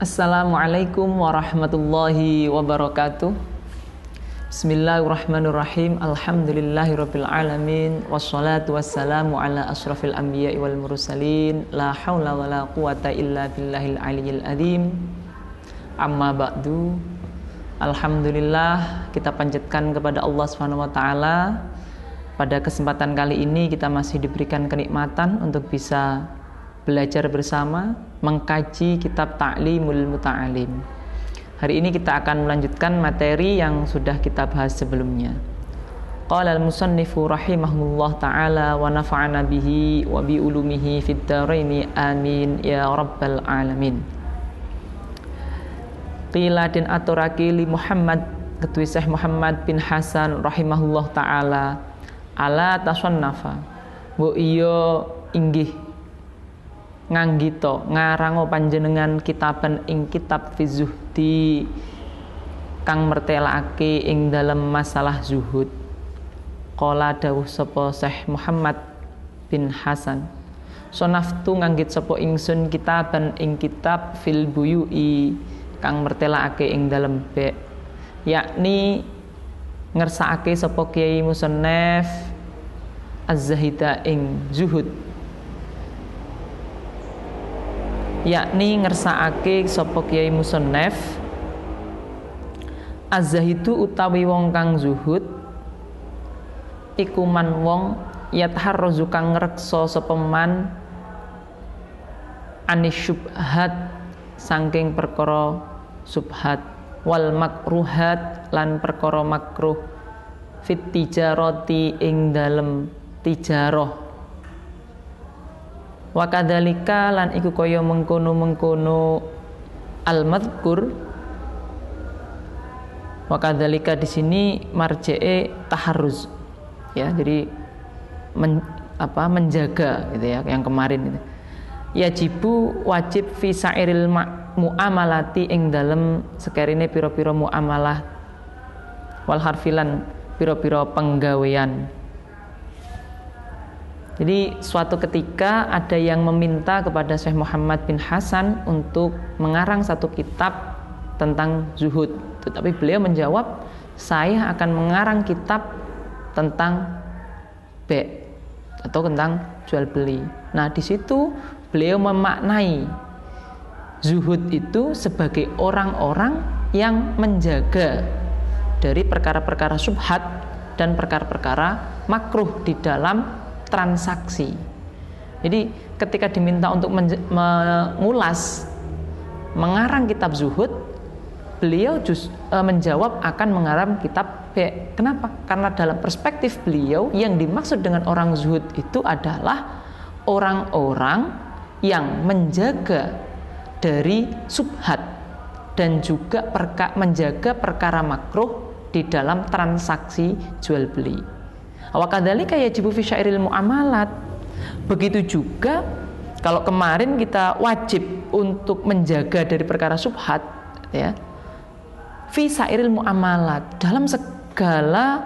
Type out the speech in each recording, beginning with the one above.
Assalamualaikum warahmatullahi wabarakatuh. Bismillahirrahmanirrahim. Alhamdulillahirabbil alamin wassalatu wassalamu ala asyrafil anbiya'i wal mursalin. La haula wala quwata illa billahil aliyyil azim. Amma ba'du. Alhamdulillah, kita panjatkan kepada Allah Subhanahu wa taala. Pada kesempatan kali ini kita masih diberikan kenikmatan untuk bisa belajar bersama, mengkaji kitab Ta'limul Muta'alim. Hari ini kita akan melanjutkan materi yang sudah kita bahas sebelumnya. Qala al-musannifu rahimahullah ta'ala wa nafa'ana bihi wa bi ulumihi fid dharaini amin ya rabbal alamin. Qila din aturaki li Muhammad ketua Syekh Muhammad bin Hasan rahimahullah ta'ala ala tasannafa wa iya inggih nganggito ngarango panjenengan kitaban ing kitab fi zuhdi kang mertelake ing dalam masalah zuhud. Qala dawuh sapa Syekh Muhammad bin Hasan, sonaftu nganggit sapa ingsun kitaban ing kitab fil buyui kang mertelake ing dalam be, yakni ngersakake sapa Kiai Musannaf Az-Zahida ing zuhud, yakni ngersakake sapa Kiai Musannaf Az-Zahidu utawi wong kang zuhud iku man wong yatharruzu kang ngreksa sapa man anisyubhat saking perkara subhat wal makruhat lan perkara makruh fit tijarati ing dalem tijarah. Wa kadzalika lan iku kaya mengkono-mengkono al-madhkur. Wa kadzalika di sini marji'e taharruz. Ya, jadi menjaga gitu ya, yang kemarin itu. Yajibu wajib fi sa'iril muamalati ing dalem sekerine pira-pira muamalah wal harfilan pira-pira penggawean. Jadi suatu ketika ada yang meminta kepada Syekh Muhammad bin Hasan untuk mengarang satu kitab tentang zuhud. Tetapi beliau menjawab, saya akan mengarang kitab tentang be atau tentang jual beli. Nah, di situ beliau memaknai zuhud itu sebagai orang-orang yang menjaga dari perkara-perkara subhat dan perkara-perkara makruh di dalam transaksi. Jadi ketika diminta untuk mengulas mengarang kitab zuhud, beliau menjawab akan mengarang kitab B. Kenapa? Karena dalam perspektif beliau yang dimaksud dengan orang zuhud itu adalah orang-orang yang menjaga dari subhat dan juga menjaga perkara makruh di dalam transaksi jual beli. Wa kadzalika yajibu fi syairil muamalat. Begitu juga kalau kemarin kita wajib untuk menjaga dari perkara subhat, ya. Fi syairil muamalat, dalam segala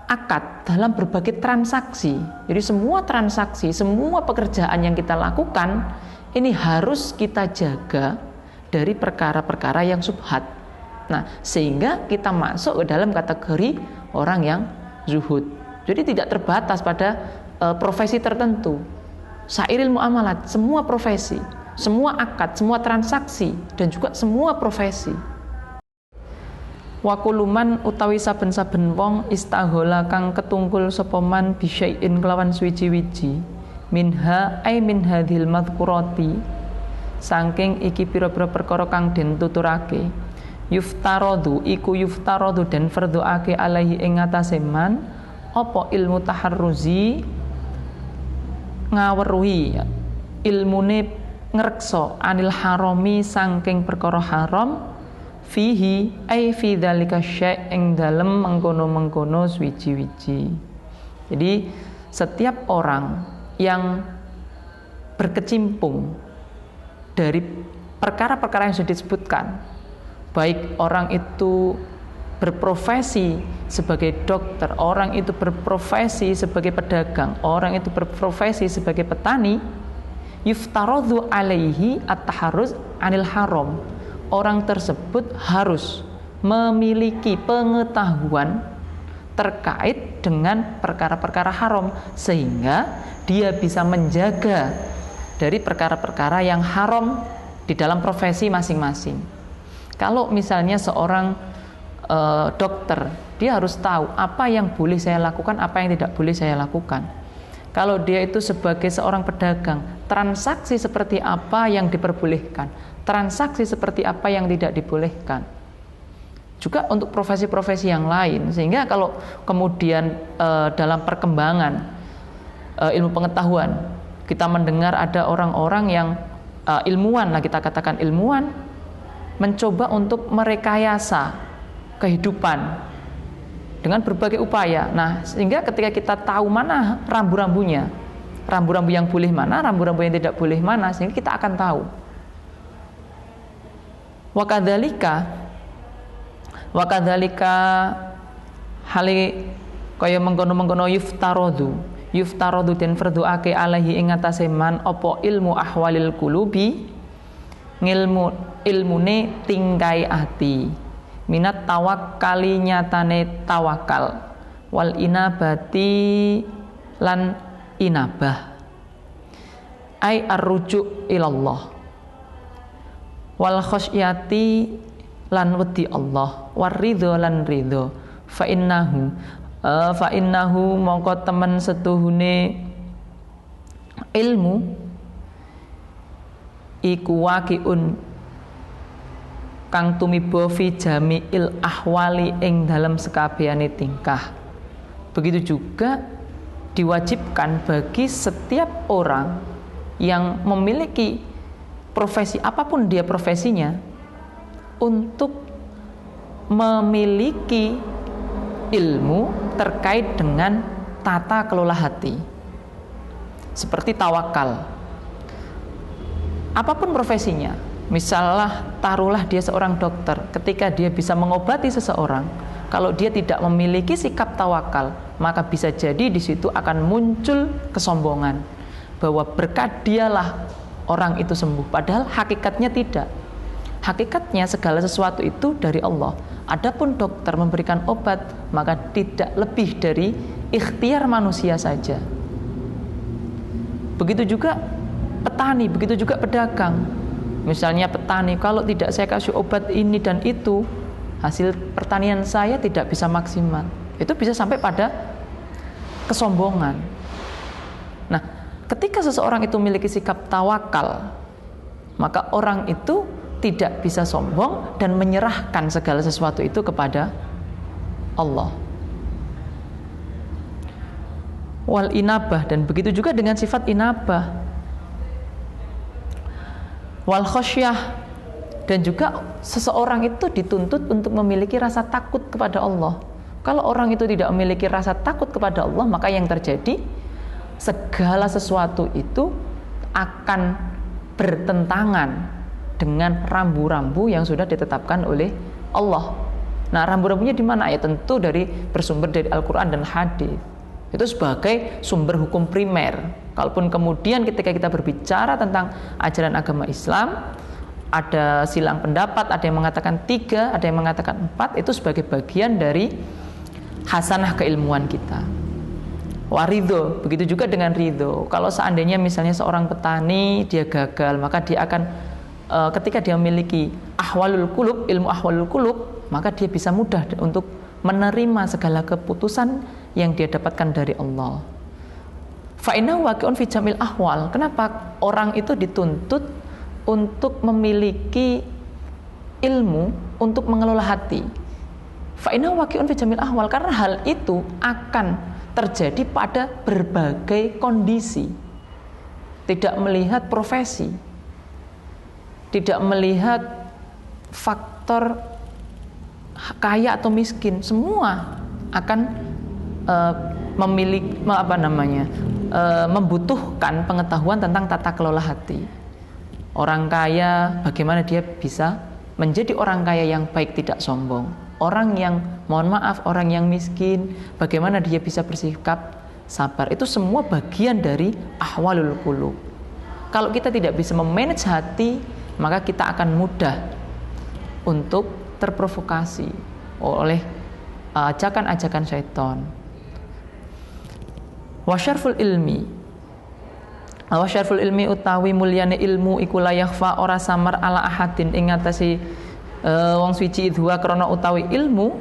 akad, dalam berbagai transaksi. Jadi semua transaksi, semua pekerjaan yang kita lakukan ini harus kita jaga dari perkara-perkara yang subhat. Nah, sehingga kita masuk ke dalam kategori orang yang zuhud. Jadi tidak terbatas pada profesi tertentu. Syairil muamalat, semua profesi, semua akad, semua transaksi, dan juga semua profesi. Wa kuluman utawi saben-saben wong istahola kang ketungkul sapa man bisyai'in kelawan suwiji-wiji minha ay min hadhil madhkurati saking iki pira-pira perkara kang den tuturake yuftaradu iku yuftaradu den fardhuake alaihi ing atase man apa ilmu taharruzi ngaweruhi ilmune ngreksa anil harami saking perkara haram fihi ai fi dzalika syai' ing dalem mengkono-mengkono suwiji-wiji. Jadi setiap orang yang berkecimpung dari perkara-perkara yang sudah disebutkan, baik orang itu berprofesi sebagai dokter, orang itu berprofesi sebagai pedagang, orang itu berprofesi sebagai petani, yuftaradhu alaihi at-taharruz anil haram. orang tersebut harus memiliki pengetahuan terkait dengan perkara-perkara haram, sehingga dia bisa menjaga dari perkara-perkara yang haram di dalam profesi masing-masing. Kalau misalnya seorang dokter, dia harus tahu apa yang boleh saya lakukan, apa yang tidak boleh saya lakukan. Kalau dia itu sebagai seorang pedagang, transaksi seperti apa yang diperbolehkan, transaksi seperti apa yang tidak dibolehkan. Juga untuk profesi-profesi yang lain, sehingga kalau kemudian dalam perkembangan ilmu pengetahuan kita mendengar ada orang-orang yang ilmuwan, lah kita katakan ilmuwan, mencoba untuk merekayasa kehidupan dengan berbagai upaya. Nah, sehingga ketika kita tahu mana rambu-rambunya, rambu-rambu yang boleh mana, rambu-rambu yang tidak boleh mana, sehingga kita akan tahu. Wakadzalika hale kaya mengkono-mengkono yuftarodu den fardhuake alaihi ing atase man apa ilmu ahwalil qulubi, ilmune tingkai ati, minat tawakkali nyatane tawakal, wal inabati lan inabah, ai arrujuk ilallah, wal khosyati lan wedi Allah, waridho lan ridho, fa innahu mongko temen setuhune ilmu iku waqiun kang tumiba fi jami'il ahwali ing dalam sekabehane tingkah. Begitu juga diwajibkan bagi setiap orang yang memiliki profesi apapun dia profesinya untuk memiliki ilmu terkait dengan tata kelola hati, seperti tawakal. Apapun profesinya, misalnya taruhlah dia seorang dokter, ketika dia bisa mengobati seseorang, kalau dia tidak memiliki sikap tawakal, maka bisa jadi di situ akan muncul kesombongan bahwa berkat dialah orang itu sembuh, padahal hakikatnya tidak. Hakikatnya segala sesuatu itu dari Allah. Adapun dokter memberikan obat, maka tidak lebih dari ikhtiar manusia saja. Begitu juga petani, begitu juga pedagang. Misalnya petani, kalau tidak saya kasih obat ini dan itu, hasil pertanian saya tidak bisa maksimal. Itu bisa sampai pada kesombongan. Nah, ketika seseorang itu memiliki sikap tawakal, maka orang itu tidak bisa sombong dan menyerahkan segala sesuatu itu kepada Allah. Wal inabah, dan begitu juga dengan sifat inabah. Wal khosyah, dan juga seseorang itu dituntut untuk memiliki rasa takut kepada Allah. Kalau orang itu tidak memiliki rasa takut kepada Allah, maka yang terjadi segala sesuatu itu akan bertentangan dengan rambu-rambu yang sudah ditetapkan oleh Allah. Nah, rambu-rambunya di mana? Ya tentu bersumber dari Al-Quran dan hadis. Itu sebagai sumber hukum primer. Kalaupun kemudian ketika kita berbicara tentang ajaran agama Islam, ada silang pendapat, ada yang mengatakan 3, ada yang mengatakan 4, itu sebagai bagian dari hasanah keilmuan kita. Waridho, begitu juga dengan ridho. Kalau seandainya misalnya seorang petani dia gagal, maka dia akan ketika dia memiliki ahwalul qulub, ilmu ahwalul qulub, maka dia bisa mudah untuk menerima segala keputusan yang dia dapatkan dari Allah. Fa innahu waqi'un fi jamil ahwal. Kenapa orang itu dituntut untuk memiliki ilmu untuk mengelola hati? Fa innahu waqi'un fi jamil ahwal, karena hal itu akan terjadi pada berbagai kondisi. Tidak melihat profesi, tidak melihat faktor kaya atau miskin, semua akan membutuhkan pengetahuan tentang tata kelola hati. Orang kaya, bagaimana dia bisa menjadi orang kaya yang baik, tidak sombong. Orang yang, mohon maaf, orang yang miskin, bagaimana dia bisa bersikap sabar. Itu semua bagian dari ahwalul qulub. Kalau kita tidak bisa memanage hati, maka kita akan mudah untuk terprovokasi oleh ajakan-ajakan syaitan. Wa syarful ilmi utawi mulyane ilmu iku la yakhfa ora samar ala ahadin ing ngatasi wong suci idwa krana utawi ilmu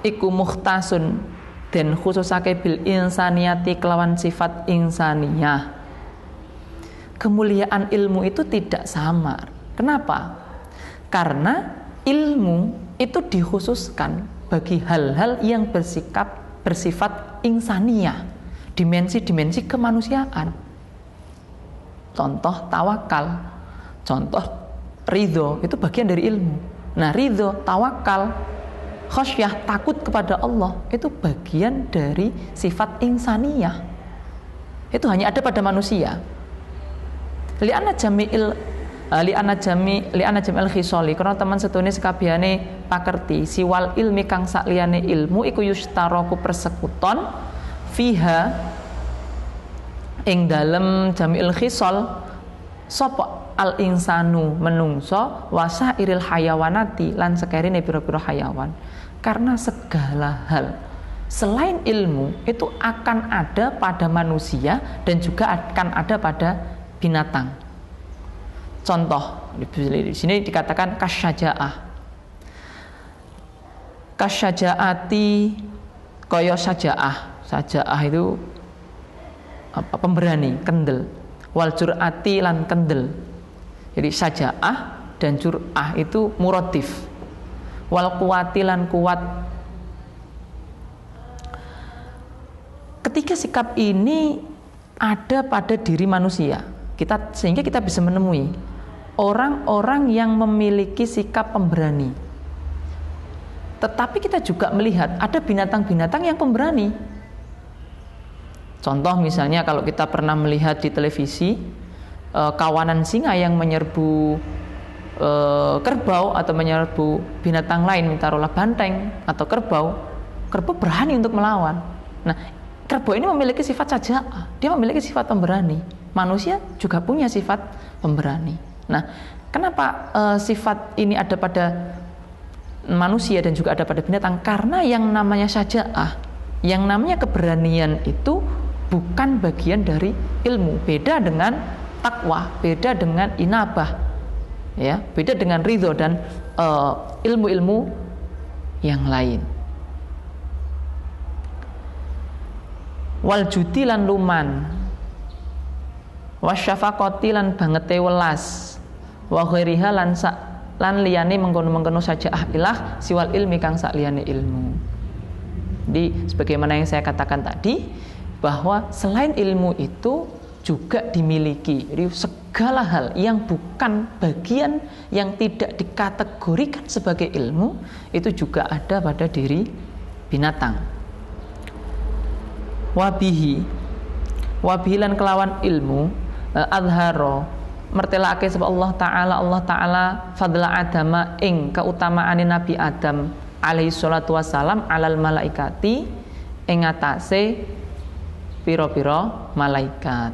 iku mukhtasun den khususake bil insaniyati kelawan sifat insaniyah. Kemuliaan ilmu itu tidak samar. Kenapa? Karena ilmu itu dikhususkan bagi hal-hal yang bersifat insaniyah, dimensi-dimensi kemanusiaan. Contoh tawakal, contoh ridho, itu bagian dari ilmu. Nah, ridho, tawakal, khosyah, takut kepada Allah, itu bagian dari sifat insaniyah. Itu hanya ada pada manusia. Li'anna jami'il khisali, karena teman setune sekabehane pakerti siwal ilmi kang sakliyane ilmu iku yustaraku persekuton fiha ing dalem jami'il khisal sapa al insanu menungso wasairil hayawanati lan sekerine pira-pira hayawan. Karena segala hal selain ilmu itu akan ada pada manusia dan juga akan ada pada binatang. Contoh di sini dikatakan kasyajaah. Kasyajaati kaya sajaah. Sajaah itu pemberani, kendel. Wal jur'ati lan kendel. Jadi sajaah dan jur'ah itu muradif. Wal kuwati lan kuat. Ketika sikap ini ada pada diri manusia, sehingga kita bisa menemui orang-orang yang memiliki sikap pemberani. Tetapi kita juga melihat ada binatang-binatang yang pemberani. Contoh misalnya kalau kita pernah melihat di televisi kawanan singa yang menyerbu kerbau atau menyerbu binatang lain, taruhlah banteng atau kerbau berani untuk melawan. Nah, kerbau ini memiliki sifat sajaah, dia memiliki sifat pemberani. Manusia juga punya sifat pemberani. Nah, kenapa sifat ini ada pada manusia dan juga ada pada binatang? Karena yang namanya sajaah, yang namanya keberanian itu bukan bagian dari ilmu. Beda dengan takwa, beda dengan inabah, ya, beda dengan ridho dan ilmu-ilmu yang lain. Wal judi lan luman, wasyafaqati lan bangete welas, wa ghairiha lan liyane mengkono-mengkono sajaah ilah siwal ilmi kang sak liyane ilmu. Jadi sebagaimana yang saya katakan tadi, bahwa selain ilmu itu juga dimiliki. Jadi segala hal yang bukan bagian yang tidak dikategorikan sebagai ilmu itu juga ada pada diri binatang. Wabihi lan kelawan ilmu adharo mertelake sebab Allah Ta'ala fadla adama ing keutamaane Nabi Adam alaihi salatu wassalam alal malaikati ing atase pira-pira malaikat.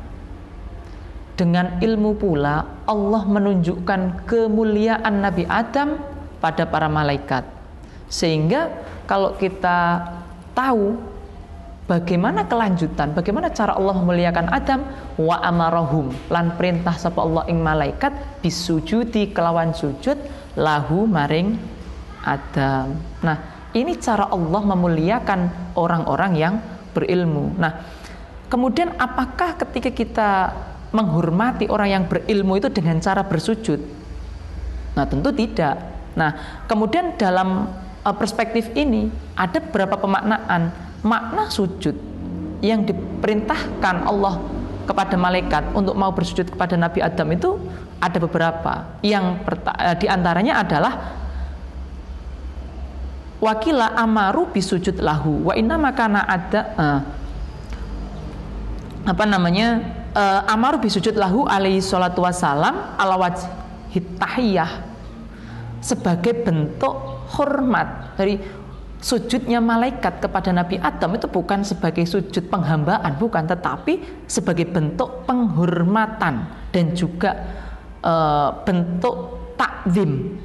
Dengan ilmu pula Allah menunjukkan kemuliaan Nabi Adam pada para malaikat. Sehingga kalau kita tahu bagaimana kelanjutan, bagaimana cara Allah memuliakan Adam, wa amarahum lan perintah sapa Allah ing malaikat bisujudi kelawan sujud lahu maring Adam. Nah, ini cara Allah memuliakan orang-orang yang berilmu. Nah, kemudian apakah ketika kita menghormati orang yang berilmu itu dengan cara bersujud? Nah, tentu tidak. Nah, kemudian dalam perspektif ini ada beberapa pemaknaan. Makna sujud yang diperintahkan Allah kepada malaikat untuk mau bersujud kepada Nabi Adam itu ada beberapa. Yang diantaranya adalah wakila amaru bisujud lahu wa inna makana ada amaru bisujud lahu alaihi salatu wassalam ala wajhit tahiyah, sebagai bentuk hormat. Dari sujudnya malaikat kepada Nabi Adam itu bukan sebagai sujud penghambaan, bukan, tetapi sebagai bentuk penghormatan dan juga bentuk takzim.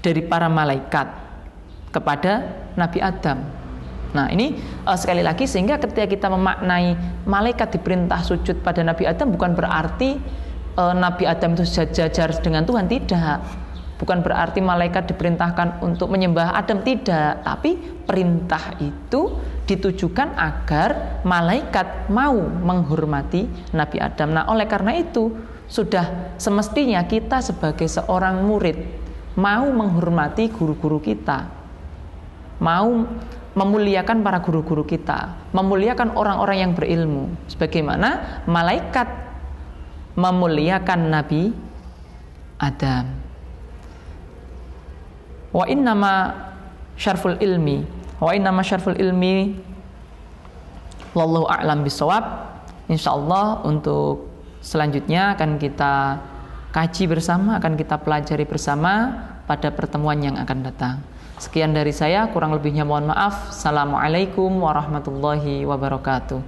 dari para malaikat kepada Nabi Adam. Nah ini sekali lagi, sehingga ketika kita memaknai malaikat diperintah sujud pada Nabi Adam, bukan berarti Nabi Adam itu sejajar dengan Tuhan, tidak. Bukan berarti malaikat diperintahkan untuk menyembah Adam, tidak. Tapi perintah itu ditujukan agar malaikat mau menghormati Nabi Adam. Nah oleh karena itu sudah semestinya kita sebagai seorang murid mau menghormati guru-guru kita, mau memuliakan para guru-guru kita, memuliakan orang-orang yang berilmu, sebagaimana malaikat memuliakan Nabi Adam. Wa innama syarful ilmi wallahu a'lam bisawab. Insyaallah untuk selanjutnya akan kita kaji bersama, akan kita pelajari bersama pada pertemuan yang akan datang. Sekian dari saya, kurang lebihnya mohon maaf. Assalamualaikum warahmatullahi wabarakatuh.